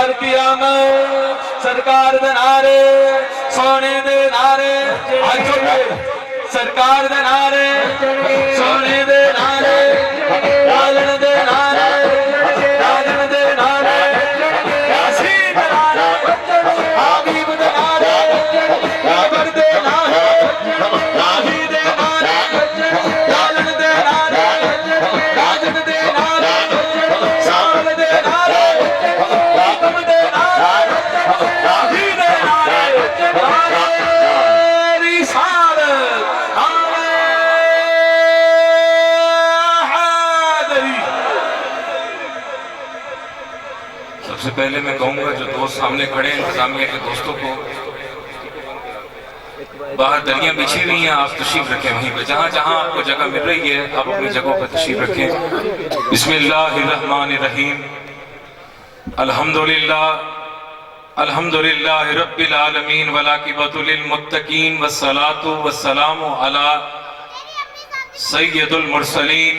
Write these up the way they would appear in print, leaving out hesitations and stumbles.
سرکار کی آمد، سرکار دے نعرے، سونے دے نعرے، سرکار دے نعرے، سونے دے نعرے، راجن دے نعرے، راجن دے نعرے، یاسین دے نعرے، حبیب دے نعرے، بابر دے نعرے، راہی دے نعرے، راجن دے نعرے، راجن دے نعرے، سال دے نعرے، حکم دے نعرے، راہی دے نعرے، سب سے پہلے میں کہوں گا جو دوست سامنے کھڑے ہیں انتظامیہ کے دوستوں کو، باہر دریاں بچھی ہوئی ہیں، آپ تشریف رکھیں وہیں پہ جہاں جہاں آپ کو جگہ مل رہی ہے آپ اپنی جگہوں پہ تشریف رکھیں۔ بسم اللہ الرحمن الرحیم، الحمدللہ رب العالمین والعاقبۃ للمتقین والصلاة والسلام علی سید المرسلین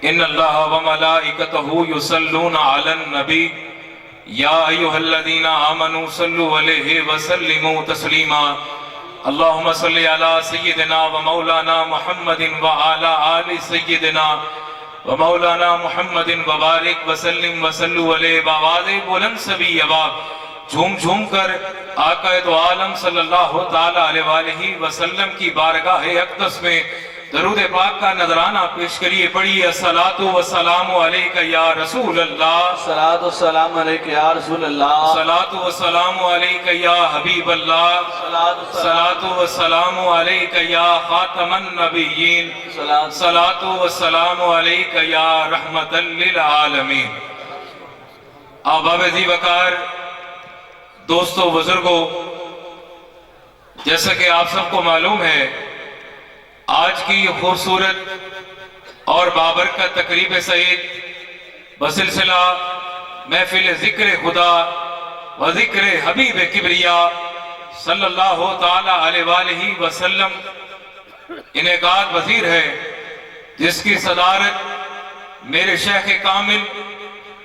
ان اللہ وملائکتہ یصلون علی النبی یا ایہا الذین آمنوا صلوا علیہ وسلموا تسلیما اللہم صلی علی سیدنا ومولانا محمد وعلی آل سیدنا ومولانا محمد وبارک وسلم وصلوا علیہ بآواز بلند سبی اباب جھوم جھوم کر آقا دو عالم صلی اللہ تعالیٰ علیہ وآلہ وسلم کی بارگاہ اقدس میں درود پاک کا نذرانہ پیش کریے، پڑھیے الصلاۃ والسلام علیک یا رسول اللہ، الصلاۃ والسلام علیک یا رسول اللہ، الصلاۃ والسلام علیک یا حبیب اللہ، الصلاۃ والسلام علیک یا خاتم النبیین، الصلاۃ والسلام علیک یا رحمت للعالمین۔ احباب ذی وقار، دوستو، بزرگوں، جیسا کہ آپ سب کو معلوم ہے آج کی یہ خوبصورت اور بابرکت تقریب سعید بسلسلہ محفل ذکر خدا و ذکر حبیب کبریا صلی اللہ تعالی علیہ وآلہ وسلم انعقاد پذیر ہے، جس کی صدارت میرے شیخ کامل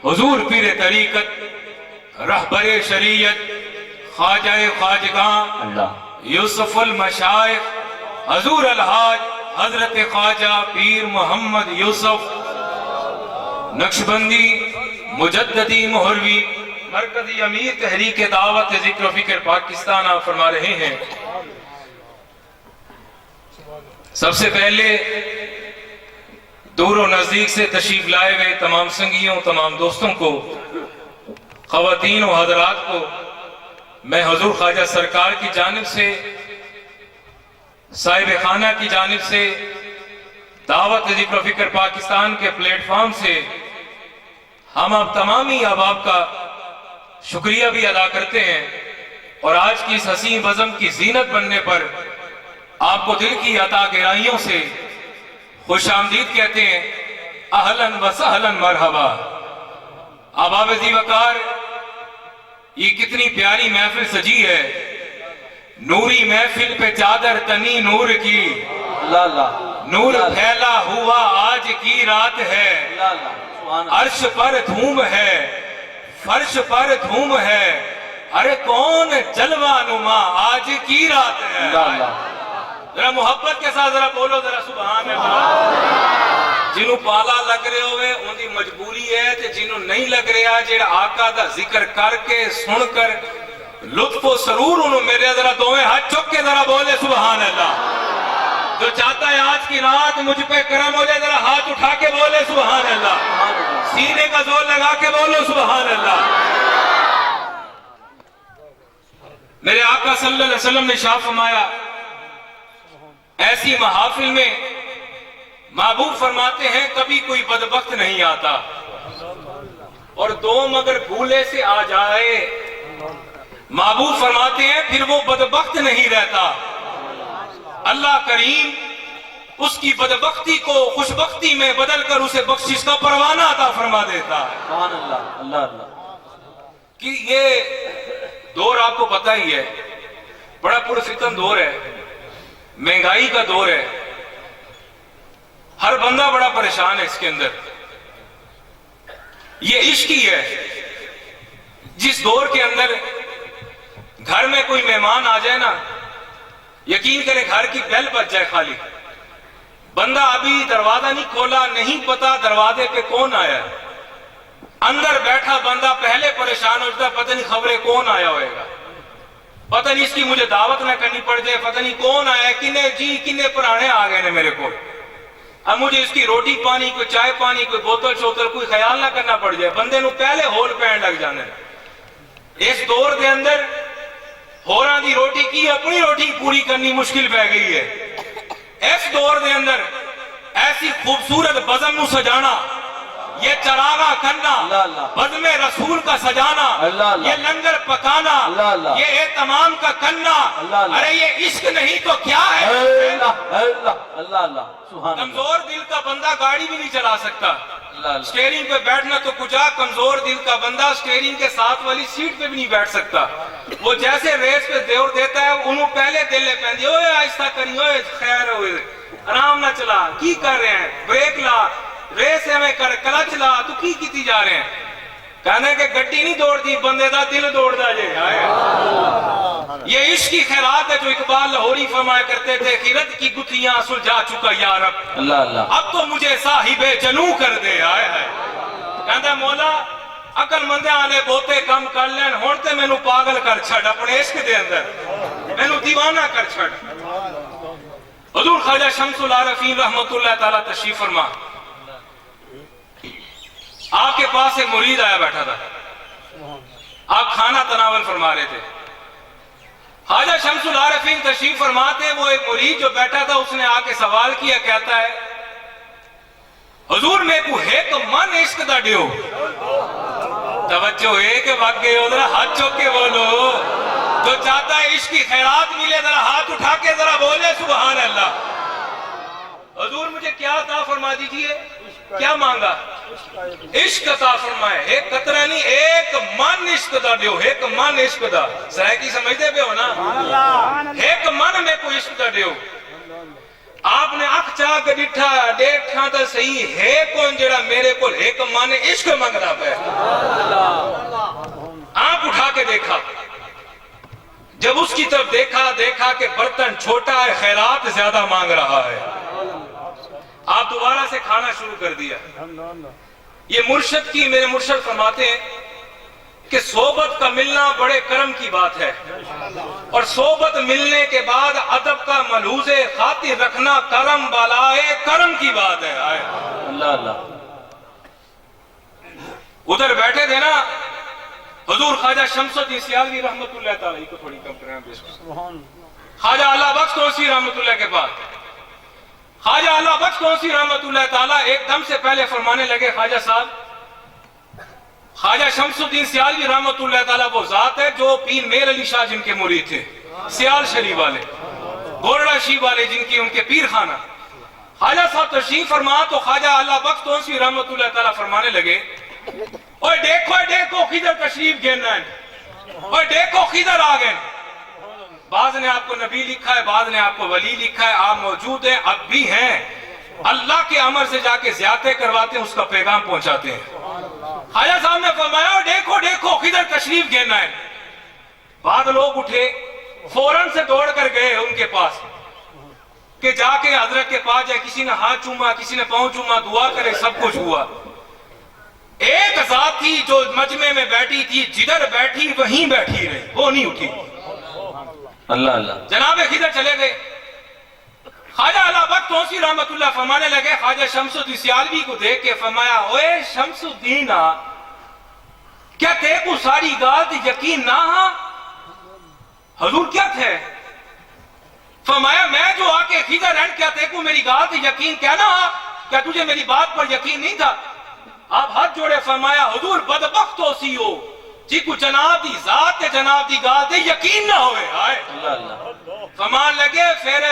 حضور پیر طریقت رہبر شریعت خواجہ خواجگاں یوسف المشائخ حضور الحاج حضرت خواجہ پیر محمد یوسف نقشبندی مجددی مہروی مرکزی امیر تحریک دعوت ذکر و فکر پاکستان آپ فرما رہے ہیں۔ سب سے پہلے دور و نزدیک سے تشریف لائے ہوئے تمام سنگیوں، تمام دوستوں کو، خواتین و حضرات کو میں حضور خواجہ سرکار کی جانب سے، صاحب خانہ کی جانب سے، دعوت ذکر و فکر پاکستان کے پلیٹ فارم سے ہم آپ تمامی احباب کا شکریہ بھی ادا کرتے ہیں، اور آج کی اس حسین بزم کی زینت بننے پر آپ کو دل کی عطا گہرائیوں سے خوش آمدید کہتے ہیں۔ اہلاً و سہلاً مرحبا۔ احباب ذی وقار، یہ کتنی پیاری محفل سجی ہے، نوری محفل پہ چادر تنی نور کی، نور پھیلا ہوا آج کی رات ہے، عرش پر دھوم ہے، فرش پر دھوم ہے، ارے کون جلوہ نما آج کی رات ہے۔ ذرا محبت کے ساتھ ذرا بولو ذرا سبحان اللہ۔ جنہوں پالا لگ رہے ہوئے ان کی مجبوری ہے، جنہوں نہیں لگ رہا جیڑا آقا دا ذکر کر کے سن کر لطف و سرور انہوں میرے ذرا دوویں ہاتھ چک کے ذرا بولے سبحان اللہ۔ جو چاہتا ہے آج کی رات مجھ پہ کرم ہو جائے ذرا ہاتھ اٹھا کے بولے سبحان اللہ، سینے کا زور لگا کے بولو سبحان اللہ۔ میرے آقا صلی اللہ علیہ وسلم نے شاہ فرمایا، ایسی محافل میں محبوب فرماتے ہیں کبھی کوئی بدبخت نہیں آتا، اور دوم اگر بھولے سے آ جائے محبوب فرماتے ہیں پھر وہ بدبخت نہیں رہتا، اللہ کریم اس کی بدبختی کو خوشبختی میں بدل کر اسے بخشش کا پروانہ عطا فرما دیتا ہے۔ سبحان اللہ، اللہ اللہ۔ کہ یہ دور آپ کو پتہ ہی ہے، بڑا پرفتن دور ہے، مہنگائی کا دور ہے، ہر بندہ بڑا پریشان ہے اس کے اندر۔ یہ عشق ہی ہے جس دور کے اندر گھر میں کوئی مہمان آ جائے نا، یقین کریں گھر کی بیل بج جائے خالی، بندہ ابھی دروازہ نہیں کھولا، نہیں پتا دروازے پہ کون آیا ہے، اندر بیٹھا بندہ پہلے پریشان ہو جاتا، پتہ نہیں خبریں کون آیا ہوئے گا، پتہ نہیں اس کی مجھے دعوت نہ کرنی پڑ جائے، پتہ نہیں کون آیا ہے، کنے پرانے آ گئے نے میرے کو، اب مجھے اس کی روٹی پانی، کوئی چائے پانی، کوئی بوتل شوتل کوئی خیال نہ کرنا پڑ جائے، بندے نو پہلے ہول پین لگ جانے۔ اس دور دے اندر ہوراں دی روٹی کی اپنی روٹی پوری کرنی مشکل پہ گئی ہے۔ اس دور دے اندر ایسی خوبصورت بزم نو سجانا، یہ چراغا کرنا، بزم رسول کا سجانا، یہ لنگر پکانا، یہ اہتمام کا کرنا، ارے یہ عشق نہیں تو کیا ہے؟ کمزور دل کا بندہ گاڑی بھی نہیں چلا سکتا، سٹیرنگ پہ بیٹھنا تو کچھا، کمزور دل کا بندہ سٹیرنگ کے ساتھ والی سیٹ پہ بھی نہیں بیٹھ سکتا، وہ جیسے ریس پہ زور دیتا ہے انہوں پہلے دل لے پہن دی، اوے آہستہ کری، اوے خیر ہوئے، آرام نہ چلا، کی کر رہے ہیں، بریک لا، ریس میں کر، کلچ لا، تو کی کیتی جا رہے ہیں؟ کہنے کہ گڈی نہیں دوڑ دی، بندے دا دل دوڑ دا جے۔ یہ عشق کی خیرات ہے جو اقبال لاہوری فرمایا کرتے تھے، خیرت کی گتھیاں سلجھا چکا یا رب، اب تو مجھے صاحب جنوں کر دے۔ کہندہ مولا عقل مندے آنے بہتے کم کر لین، ہون تے میں نو پاگل کر چھڑ اپنے عشق دے اندر، میں نو دیوانہ کر چھڑ۔ حضور خواجہ شمس العارفین رحمت اللہ تعالیٰ تشریف فرما، آپ کے پاس ایک مرید آیا بیٹھا تھا، آپ کھانا تناول فرما رہے تھے، خواجہ شمس العارفین تشریف فرماتے، وہ ایک مرید جو بیٹھا تھا اس نے آ کے سوال کیا، کہتا ہے حضور میں کو ہے تو من عشق دا ڈیو، توجہ ہے کہ واقعی ہو، ذرا ہاتھ چوک کے بولو، جو چاہتا ہے عشق کی خیرات ملے ذرا ہاتھ اٹھا کے ذرا بولے سبحان اللہ۔ حضور مجھے کیا عطا فرما دیجئے، کیا مانگا؟ عشق عطا فرمائے، ایک قطرہ نہیں، ایک من عشق دا دیو، ایک من عشق دا، سرائے کی سمجھتے پہ ہو نا، ایک من میں کوئی عشق دا دیو۔ آپ نے اکھ چاہ کے ڈٹھا، دیکھا تا صحیح ہے کون جڑا میرے کو ایک من عشق مانگنا پہ، آپ اٹھا کے دیکھا، جب اس کی طرف دیکھا کہ برتن چھوٹا ہے، خیرات زیادہ مانگ رہا ہے، آپ دوبارہ سے کھانا شروع کر دیا۔ یہ مرشد کی، میرے مرشد فرماتے ہیں کہ صحبت کا ملنا بڑے کرم کی بات ہے، اور صحبت ملنے کے بعد ادب کا ملحوظ خاطر رکھنا کرم بالائے کرم کی بات ہے۔ اللہ ادھر بیٹھے تھے نا حضور خواجہ شمس الدین سیالوی رحمت اللہ تعالیٰ کو تھوڑی کم کریں، خواجہ اللہ بخش توسی رحمت اللہ کے بعد خواجہ اللہ بخش توسی رحمت اللہ تعالیٰ ایک دم سے پہلے فرمانے لگے، خواجہ صاحب، خواجہ شمس الدین سیالوی رحمت اللہ تعالیٰ وہ ذات ہے جو پیر میر علی شاہ جن کے مرید تھے، سیال شریف والے، گورڑا شیف والے جن کی ان کے پیر خانہ، خواجہ صاحب تشریف فرما تو خواجہ اللہ بخش توسی رحمت اللہ تعالیٰ فرمانے لگے، اوہ دیکھو خضر تشریف گینا ہے، اوہ دیکھو خضر آگئے۔ بعض نے آپ کو نبی لکھا ہے، بعض نے آپ کو ولی لکھا ہے، آپ موجود ہیں، اب بھی ہیں، اللہ کے امر سے جا کے زیادہ کرواتے ہیں، اس کا پیغام پہنچاتے ہیں۔ خواجہ صاحب نے فرمایا دیکھو خضر تشریف گینا ہے۔ بعض لوگ اٹھے، فوراں سے دوڑ کر گئے ان کے پاس کہ جا کے حضرت کے پاس جائے، کسی نے ہاتھ چوما، کسی نے پاؤں چوما، دعا کرے، سب کچھ ہوا۔ ایک ذات تھی جو مجمع میں بیٹھی تھی، جدھر بیٹھی وہیں بیٹھی رہی، وہ نہیں اٹھی۔ اللہ جناب خضر چلے گئے، خواجہ اللہ بخش توسی رحمت اللہ فرمانے لگے، خواجہ شمس الدین سیالوی کو دیکھ کے فرمایا، اوے شمس الدین کیا تے کو ساری گال یقین نہ ہاں؟ حضور کیا تھے؟ فرمایا میں جو آ کے خضر ہیں، کیا تے کو میری گال یقین کہنا ہاں؟ کیا تجھے میری بات پر یقین نہیں تھا؟ آپ ہاتھ جوڑے، فرمایا حضور بدبخت توسی ہو جی کو جناب دی ذات تے جناب دی گال تے یقین نہ ہوئے۔ فرمان لگے پھر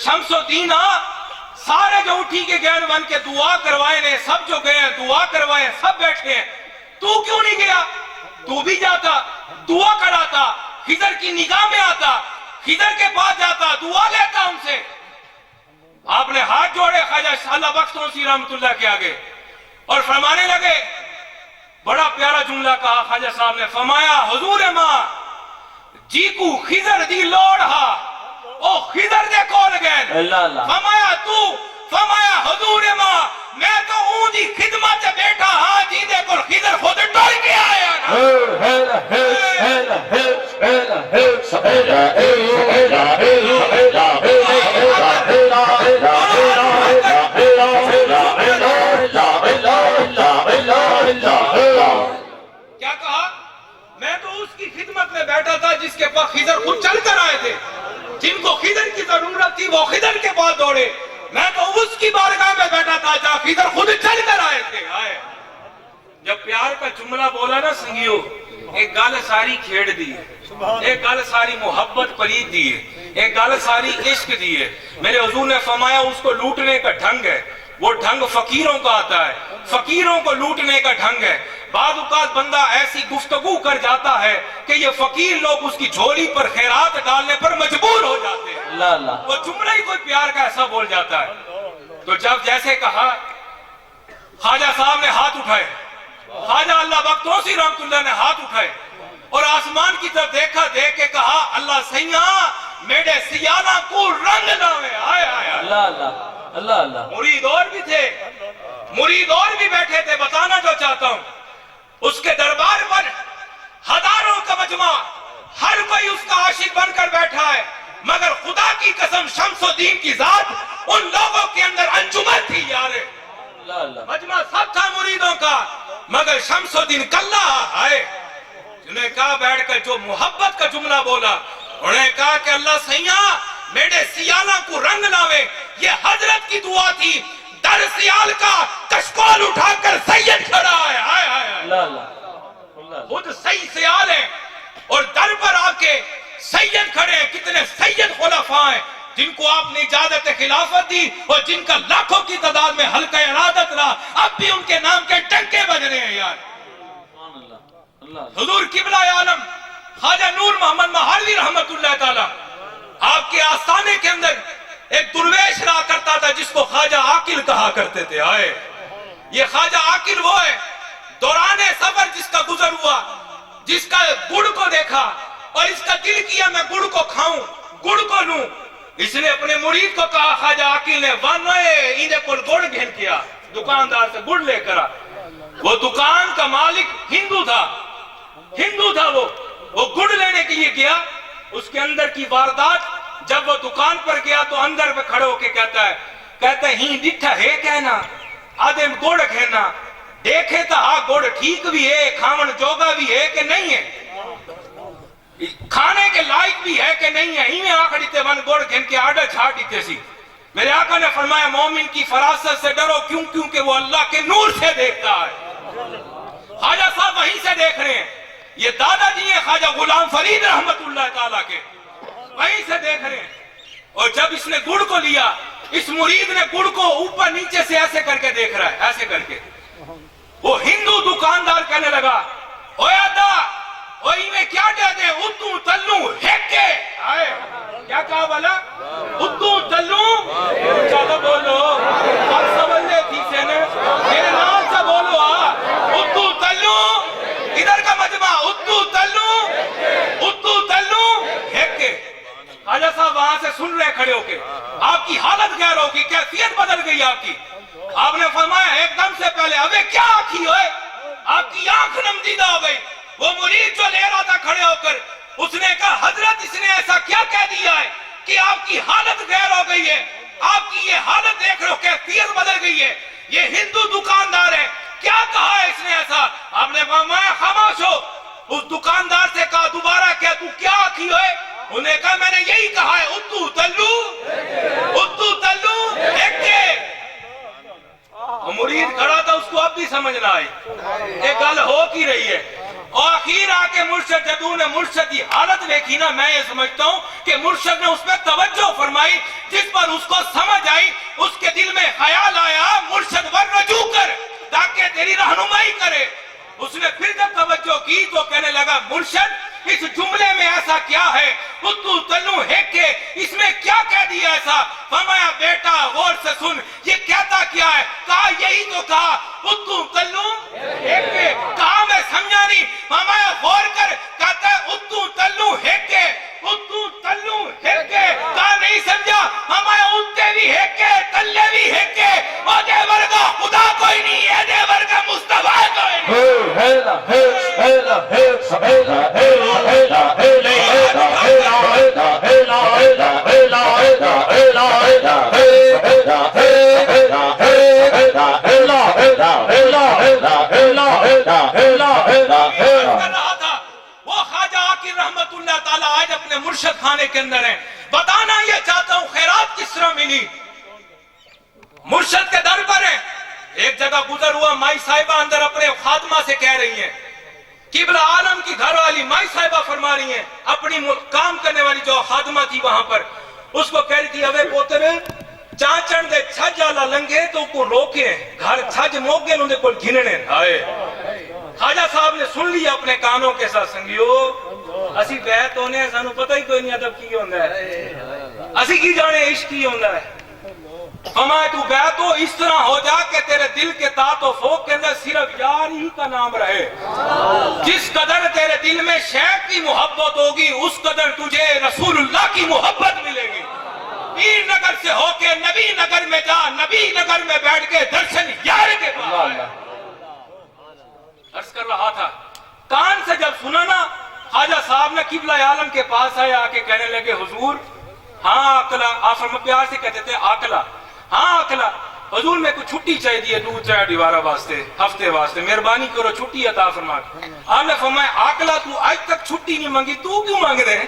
شمس الدین سارے جو اٹھی کے گئے بن کے دعا کروائے نے، سب جو گئے ہیں دعا کروائے، سب بیٹھے ہیں، تو کیوں نہیں گیا؟ تو بھی جاتا، دعا کراتا، خضر کی نگاہ میں آتا، خضر کے پاس جاتا، دعا لیتا ان سے۔ آپ نے ہاتھ جوڑے خواجہ اللہ بخش توسی رحمت اللہ کے آگے اور فرمانے لگے، بڑا پیارا جملہ کہا خواجہ صاحب نے، فرمایا حضور ماں جی کو خضر دی لوڑ ہا او خضر دے کول گئے، اللہ اللہ فرمایا تو، فرمایا حضور ماں میں تو اون دی خدمت بیٹھا ہاں جی دے کول خضر خود ٹر کے آیا نا۔ کیا کہا؟ میں تو اس کی خدمت میں بیٹھا تھا جس کے پاس خضر خود چل کر آئے تھے، جن کو خضر کی ضرورت تھی وہ خضر کے پاس دوڑے، میں تو اس کی بارگاہ میں بیٹھا تھا جہاں خضر خود چل کر آئے تھے۔ جب پیار کا جملہ بولا نا سنگیو، ایک گل ساری کھیڑ دی ہے، ایک گل ساری محبت پلید دی ہے، ایک گل ساری عشق دی ہے۔ میرے حضور نے فرمایا اس کو لوٹنے کا ڈھنگ ہے، وہ ڈھنگ فقیروں کا آتا ہے، فقیروں کو لوٹنے کا ڈھنگ ہے۔ بعض اوقات بندہ ایسی گفتگو کر جاتا ہے کہ یہ فقیر لوگ اس کی جھولی پر خیرات ڈالنے پر مجبور ہو جاتے ہیں، اللہ اللہ وہ جملہ ہی کوئی پیار کا ایسا بول جاتا ہے۔ تو جب جیسے کہا خواجہ صاحب نے ہاتھ اٹھائے، خواجہ اللہ بختوسی رحمت اللہ نے ہاتھ اٹھائے اور آسمان کی طرف دیکھا، دیکھ کے کہا اللہ سیاں میرے سیانہ کو رنگ لاوے۔ آئے آئے اللہ اللہ اللہ اللہ مرید اور بھی تھے، مرید اور بھی بیٹھے تھے۔ بتانا جو چاہتا ہوں اس کے دربار پر ہزاروں کا مجمع، ہر کوئی اس کا عاشق بن کر بیٹھا ہے، مگر خدا کی قسم شمس الدین کی ذات ان لوگوں کے اندر انجمن تھی یار۔ اللہ اللہ مجمع سب تھا مریدوں کا، مگر شمس الدین کلہ آئے، جنہیں کہا بیٹھ کر جو محبت کا جملہ بولا، انہوں نے کہا کہ اللہ سیاں میرے سیالہ کو رنگ لاوے۔ یہ حضرت کی دعا تھی، در سیال کا کشکول اٹھا کر سید کھڑا ہے۔ آئے آئے آئے اللہ اللہ خود صحیح سیال ہیں اور در پر آ کے سید کھڑے ہیں۔ کتنے سید خلفاء ہیں جن کو آپ نے اجازت خلافت دی اور جن کا لاکھوں کی تعداد میں حلقہ ارادت رہا، اب بھی ان کے نام کے ٹنکے بج رہے ہیں یار۔ حضور قبلہ عالم خواجہ نور محمد مہاروی رحمت اللہ تعالی، آپ کے آستانے کے اندر ایک درویش رہا کرتا تھا جس کو خواجہ عاقل کہا کرتے تھے۔ آئے یہ خواجہ عاقل وہ ہے دوران سفر جس کا گزر ہوا، جس کا گڑ کو دیکھا اور اس کا دل کیا میں گڑ کو کھاؤں، گڑ کو لوں۔ اس نے اپنے مرید کو کہا، خواجہ عاقل نے وانوئے انہیں کو گڑ گھن کیا، دکاندار سے گڑ لے کرا۔ وہ دکان کا مالک ہندو تھا، ہندو تھا، وہ گڑ لینے کے لیے گیا۔ اس کے اندر کی واردات، جب وہ دکان پر گیا تو اندر پہ کھڑے ہو کے کہتا ہے ہی ڈٹھا ہے کہنا آدھے گڑ کہنا، دیکھے تا ہاں گڑ ٹھیک بھی ہے، کھاون جوگا بھی ہے کہ نہیں ہے، کھانے کے لائق بھی ہے کہ نہیں ہے۔ ہی میں آکھ دیتے ون گڑ گھن کے آڈر چھاڑ دیتے سی۔ میرے آقا نے فرمایا مومن کی فراست سے ڈرو، کیونکہ وہ اللہ کے نور سے دیکھتا ہے۔ خواجہ صاحب وہیں سے دیکھ رہے ہیں، یہ دادا جی ہیں خواجہ غلام فرید رحمت اللہ تعالیٰ کے، وہیں سے دیکھ رہے ہیں۔ اور جب اس نے گڑ کو لیا، اس مرید نے گڑ کو اوپر نیچے سے ایسے کر کے دیکھ رہا ہے، ایسے کر کے۔ وہ ہندو دکاندار کہنے لگا، اوے آدھا اوہی میں کیا دے دے، اتو تلو ہیکے۔ آئے کیا کہا بھلا؟ اتو تلو چاہتا بولو، آپ سمجھ لے تھی سے نے میرے نام سے بولو۔ اتو تلو ادھر کا مجمع، اتو تلو ہیکے۔ خواجہ صاحب وہاں سے سن رہے کھڑے ہو کے، آپ کی حالت غیر ہوگی، کیفیت بدل گئی آپ کی۔ آپ نے فرمایا ایک دم سے پہلے ابے کیا آنکھی ہوئے، آپ کی آنکھ نمدیدہ ہو گئی۔ وہ مرید جو لے رہا تھا کھڑے ہو کر، اس نے کہا حضرت اس نے ایسا کیا کہہ دیا ہے کہ آپ کی حالت غیر ہو گئی ہے، آپ کی یہ حالت دیکھ رہے ہو، کیفیت بدل گئی ہے، یہ ہندو دکاندار ہے، کیا کہا ہے اس نے ایسا؟ آپ نے فرمایا خاموش ہو۔ اس دکاندار سے کہا دوبارہ کیا تو کیا آنکھی ہوئے؟ انہوں نے کہا میں نے یہی کہا ہے، اتو تلو ایکے۔ مرید کھڑا تھا، اس کو اب بھی سمجھ نہ آئی، ایک گل ہو کی رہی ہے۔ اور اخیر آ کے مرشد جدو نے مرشد کی حالت دیکھی نا، میں یہ سمجھتا ہوں کہ مرشد نے اس پہ توجہ فرمائی، جس پر اس کو سمجھ آئی، اس کے دل میں خیال آیا مرشد ور رجوع کر تاکہ تیری رہنمائی کرے۔ اس نے پھر جب توجہ کی تو کہنے لگا مرشد اس جملے میں ایسا کیا ہے، اتو تلو ہیکے، اس میں کیا کہہ دیا ایسا؟ فرمایا بیٹا غور سے سن، یہ کہتا کیا ہے؟ کہا یہی تو کہا اتو تلو ہیکے، کہا کر رہا تھا وہ خواجہ عاقل رحمت اللہ تعالی آج اپنے مرشد خانے کے اندر ہیں. بتانا یہ چاہتا ہوں خیرات کس طرح ملی. مرشد کے در پر ہیں. ایک جگہ گزر ہوا, مائی صاحبہ اندر اپنے خادمہ سے کہہ رہی ہیں, قبلہ عالم کی گھر والی مائی صاحبہ فرما رہی ہیں, اپنی کام کرنے والی جو خادمہ تھی وہاں پر, اس کو کہہ رہی تھی اوے پوترے چاچن دے چھج والا لنگے تو کو روکے گھر چھج موگے نوں دے کول گھننے. ہائے خواجہ صاحب نے سن لیا اپنے کانوں کے ساتھ. سنگیو اسی بیعت ہونے ہیں, سانو پتہ ہی کوئی نہیں ادب کی ہوندا ہے, اسی کی جانے عشق کی ہوندا ہے. فرمایا تو بیعت ہو اس طرح ہو جا کہ تیرے دل کے تات و فوق کے اندر صرف یار ہی کا نام رہے. جس قدر تیرے دل میں شیخ کی محبت ہوگی اس قدر تجھے رسول اللہ کی محبت ملے گی. پیر نگر سے ہو کے نبی نگر میں جا, نبی نگر میں بیٹھ کے درشن یار کے پاس. عرض کر رہا تھا کان سے جب سنا نا, خواجہ صاحب نے قبلہ عالم کے پاس آئے, آ کے کہنے لگے حضور ہاں آقلا. آپ فرما پیار سے کہتے تھے آقلا, ہاں آقلا حضور میں کچھ چھٹی چاہیے دی ہے 2-4 دیوارہ واسطے, ہفتے واسطے, مہربانی کرو چھٹی عطا فرما. آپ نے فرمایا آقلا تو آج تک چھٹی نہیں مانگی, تو کیوں مانگ رہے ہیں؟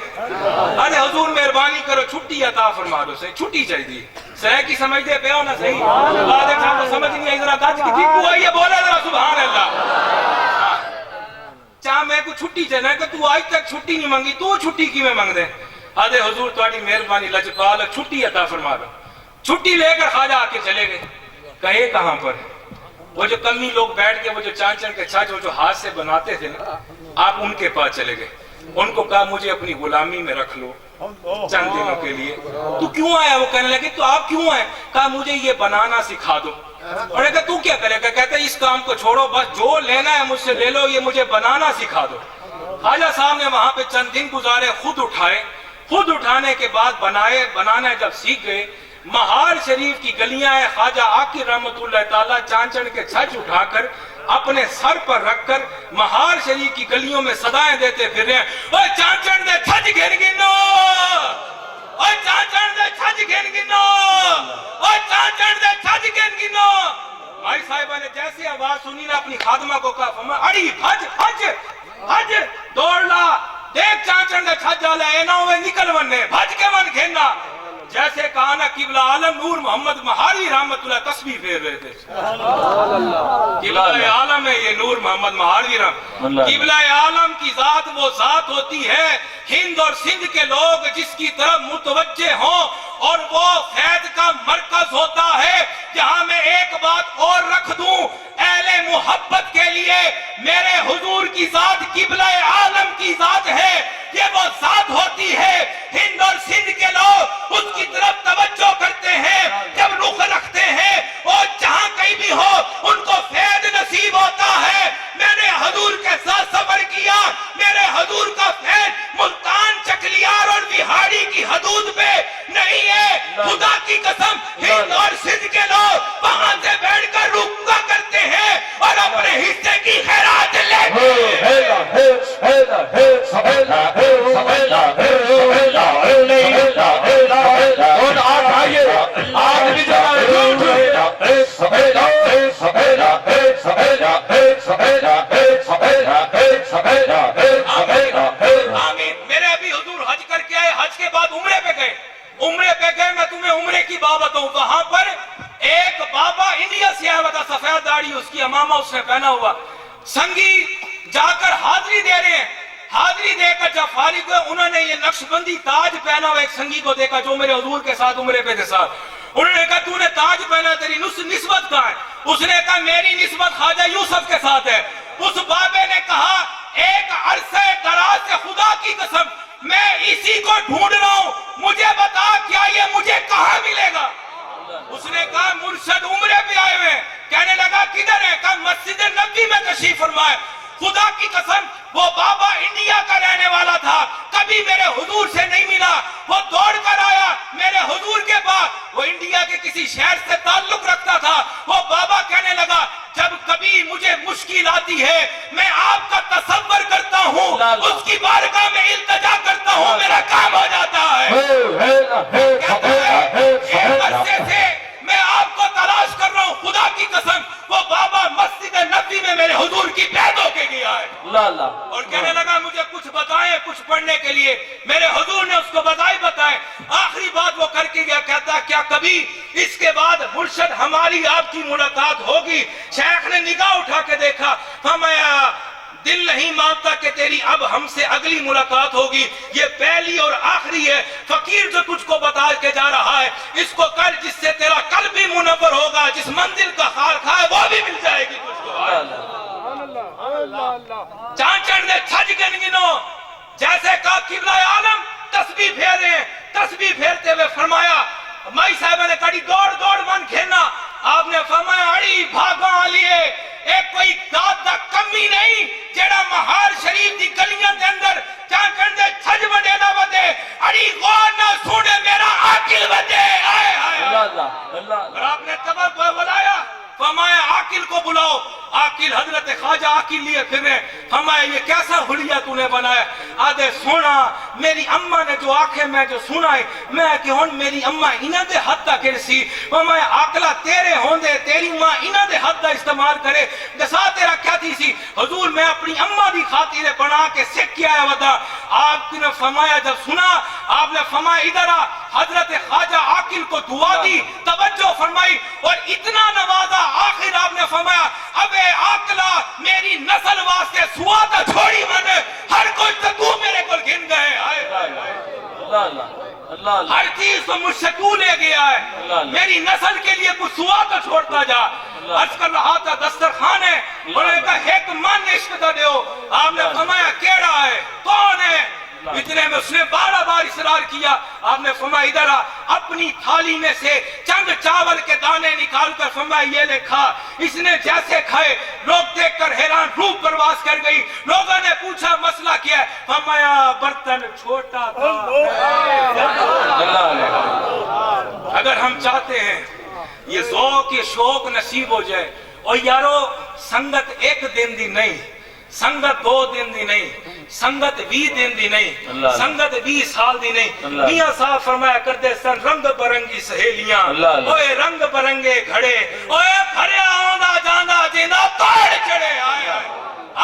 ارے حضور مہربانی کرو چھٹی عطا فرما دو. سے چھٹی چاہیے دی سہ کی سمجھ دے پہ ہو نا صحیح, آدھے صاحب کو سمجھ نہیں آئی, ذرا گاج کی ٹھیک ہوا یہ بولے ذرا سبحان اللہ. چاہ میں کو چھٹی چاہنا ہے کہ تو آج تک چھٹی نہیں مانگی, تو چھٹی کی میں مانگ دے. آدھے حضور تواڈی مہربانی لجپال چھٹی عطا فرما دو. چھٹی لے کر خواجہ آ کے چلے گئے. کہے کہاں پر وہ جو کمی لوگ بیٹھ کے وہ جو چانچن کے چھاچ وہ جو ہاتھ سے بناتے تھے نا, آپ ان کے پاس چلے گئے. ان کو کہا مجھے اپنی غلامی میں رکھ لو چند دنوں کے لیے. تو کیوں آیا؟ وہ کہنے لگے تو آپ کیوں آئے؟ کہا مجھے یہ بنانا سکھا دو. اور کہا تو کیا کرے گا؟ کہتے اس کام کو چھوڑو, بس جو لینا ہے مجھ سے لے لو, یہ مجھے بنانا سکھا دو. خواجہ صاحب نے وہاں پہ چند دن گزارے, خود اٹھائے, خود اٹھانے کے بعد بنائے. بنانا جب سیکھ گئے, مہار شریف کی گلیاں ہیں, خواجہ عاقل رحمت اللہ تعالیٰ چانچن کے چھج اٹھا کر اپنے سر پر رکھ کر مہار شریف کی گلیوں میں صدائیں دیتے پھر رہے ہیں, اوے چانچن دے چھج گھن گنو, اوے چانچن دے چھج گھن گنو, اوے چانچن دے چھج گھن گنو. مائی صاحبہ نے جیسے آواز سنی نا اپنی خادمہ کو کہا, فرمایا اڑی بھج بھج بھج دوڑ لا, دیکھ چانچن دے چھج والا اے نہ ہوئے نکل وننے, بھج کے من گھننا. جیسے کہا نا قبلہ عالم نور محمد مہاری رحمت اللہ تسبیح پھیر رہے تھے. قبلہ عالم ہے یہ نور محمد مہاری رحمت. قبلہ عالم کی ذات وہ ذات ہوتی ہے ہند اور سندھ کے لوگ جس کی طرف متوجہ ہوں, اور وہ فیض کا مرکز ہوتا ہے. جہاں میں ایک بات اور رکھ دوں, اہل محبت کے لیے میرے حضور کی ذات قبلہ عالم کی ذات ہے. یہ وہ ذات ہوتی ہے ہند اور سندھ کے لوگ اس کی طرف توجہ کرتے ہیں, جب رخ رکھتے ہیں, اور جہاں کہیں بھی ہو ان کو فیض نصیب ہوتا ہے. میں نے حضور کے ساتھ سفر کیا, میرے حضور کا فیض ملتان, چکلیار اور بہاڑی کی حدود پہ نہیں ہے. خدا کی قسم ہند اور سندھ کے لوگ وہاں سے بیٹھ کر رکا کرتے ہیں اور اپنے حصے کی خیرات لیتے آمین. میرے ابھی حضور حج کر کے آئے, حج کے بعد عمرے پہ گئے. عمرے پہ گئے, میں تمہیں عمرے کی بات بتاؤں. وہاں پر ایک بابا انڈیا سے آیا ہوا تھا, سفید داڑھی اس کی, امامہ اس نے پہنا ہوا. سنگی جا کر حاضری دے رہے ہیں. حاضری دے کر جب فارغ ہوئے, انہوں نے یہ نقش بندی تاج پہنا ہوا ایک سنگی کو دیکھا جو میرے حضور کے ساتھ عمرے پہ تھے ساتھ. انہوں نے کہا تو نے تاج پہنا, تیری نسبت کہاں ہے؟ اس نے کہا میری نسبت خواجہ یوسف کے ساتھ ہے. اس بابے نے کہا ایک عرصہ دراز سے خدا کی قسم میں اسی کو ڈھونڈ رہا ہوں, مجھے بتا کیا یہ مجھے کہاں ملے گا؟ اس نے کہا مرشد عمرے پہ آئے ہوئے. کہنے لگا کدھر ہے؟ کہا مسجد نبوی میں تشریف فرمائے. خدا کی قسم وہ بابا انڈیا کا رہنے والا تھا, کبھی میرے حضور سے نہیں ملا. وہ دوڑ کر آیا میرے حضور کے پاس, وہ انڈیا کے کسی شہر سے تعلق رکھتا تھا. وہ بابا کہنے لگا جب کبھی مجھے مشکل آتی ہے میں آپ کا تصور کرتا ہوں، اس کی بارگاہ میں التجا کرتا ہوں، میرا کام ہو جاتا ہے۔ ایک عرصے سے میں آپ کو تلاش کر رہا ہوں، خدا کی قسم وہ بابا مسجد نبی میں میرے حضور کی بیعت ہو کے گیا ہے، اور کہنے لگا مجھے کچھ بتائیں کچھ پڑھنے کے لیے۔ میرے حضور نے اس کو بتائے آخری بات وہ کر کے گیا، کہتا کیا کبھی اس کے بعد مرشد ہماری آپ کی ملاقات ہوگی؟ شیخ نے نگاہ اٹھا کے دیکھا، فرمایا دل نہیں مانتا کہ تیری اب ہم سے اگلی ملاقات ہوگی، یہ پہلی اور آخری ہے۔ فقیر جو تجھ کو بتا کے جا رہا ہے اس کو کر، جس سے تیرا قلب بھی منور ہوگا، جس منزل کا خار کھائے وہ بھی مل جائے گی تجھ کو۔ چانچڑ نے چھج گنگنو جیسے کہا قبلہ عالم تسبیح پھیرے، تسبیح پھیرتے ہوئے فرمایا مائی صاحبہ نے کہا دوڑ دوڑ من کھیلنا، آپ نے فرمایا اڑی بھاگاں لیے ایک کوئی داد دا کمی نہیں جیڑا مہار شریف دی گلیاں دے اندر چانچڑ دے چھج وڈے نہ ودے، اڑی غور نہ سونے میرا عاقل ودے۔ آئے آئے اور آپ نے تبر کو بلایا، فرمایا عاقل کو بلاؤ۔ عاقل حضرت خواجہ عاقل لیے پھرے، فرمایا یہ کیسا حلیہ تو نے بنایا؟ آدھے سونا میری اممہ نے جو آنکھیں میں جو سنا ہے میں کہ ہون میری اممہ انہ دے حد تک کرسی، فرمایا عاقلہ تیرے ہوندے تیری ماں انہ دے حد تک استعمال کرے، دسا تیرا کیا تھی سی؟ حضور میں اپنی اممہ دی خاطر بنا کے سکھ کیا ہے ودا۔ آپ نے فرمایا جب سنا آپ نے فرمایا ادھر آ، حضرت خواجہ عاقل کو دعا دی، توجہ فرمائی اور اتنا نوازا، آخر آپ نے فرمایا اب اے عاقلہ میری نسل واسطے سواتا چھوڑی من، ہر کوئی تو میرے کو گھن گئے۔ ہر چیز تو مجھ سے تو لے گیا ہے، میری نسل کے لیے کچھ سواتا چھوڑتا جا۔ عرض کر رہا تھا دسترخوان ہے، انہوں نے کہا ایک من عشق دا دیو، آپ نے فرمایا کیڑا ہے کون ہے؟ اتنے میں اس نے بار بار اصرار کیا، آپ نے فرمایا ادھر آ، اپنی تھالی میں سے چند چاول کے دانے نکال کر فرمایا یہ لے کھا۔ اس نے جیسے کھائے لوگ دیکھ کر حیران روح پرواز کر گئی، لوگوں نے پوچھا مسئلہ کیا ہے؟ فرمایا برتن چھوٹا تھا۔ اگر ہم چاہتے ہیں یہ ذوق یہ شوق نصیب ہو جائے، اور یارو سنگت ایک دن دی نہیں، سنگت 2 دن دی نہیں، سنگت 20 دن دی نہیں، سنگت 20 سال دی نہیں۔ میاں صاحب فرمایا کرتے سن رنگ برنگی سہیلیاں، اوے رنگ برنگے گھڑے، اوے بھریا آندا جاندہ جیندہ توڑ چڑے آئے۔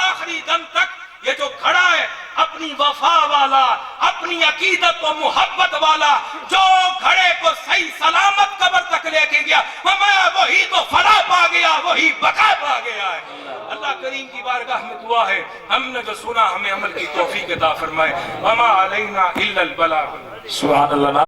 آخری دم تک یہ جو کھڑا ہے اپنی وفا والا، اپنی عقیدت و محبت والا، جو گھڑے کو صحیح سلامت قبر تک لے کے گیا، وہی تو فلاح پا گیا، وہی بقا پا گیا ہے۔ اللہ کریم کی بارگاہ میں دعا ہے ہم نے جو سنا ہمیں عمل کی توفیق عطا فرمائے۔ وما علینا الا البلاغ۔ سبحان اللہ۔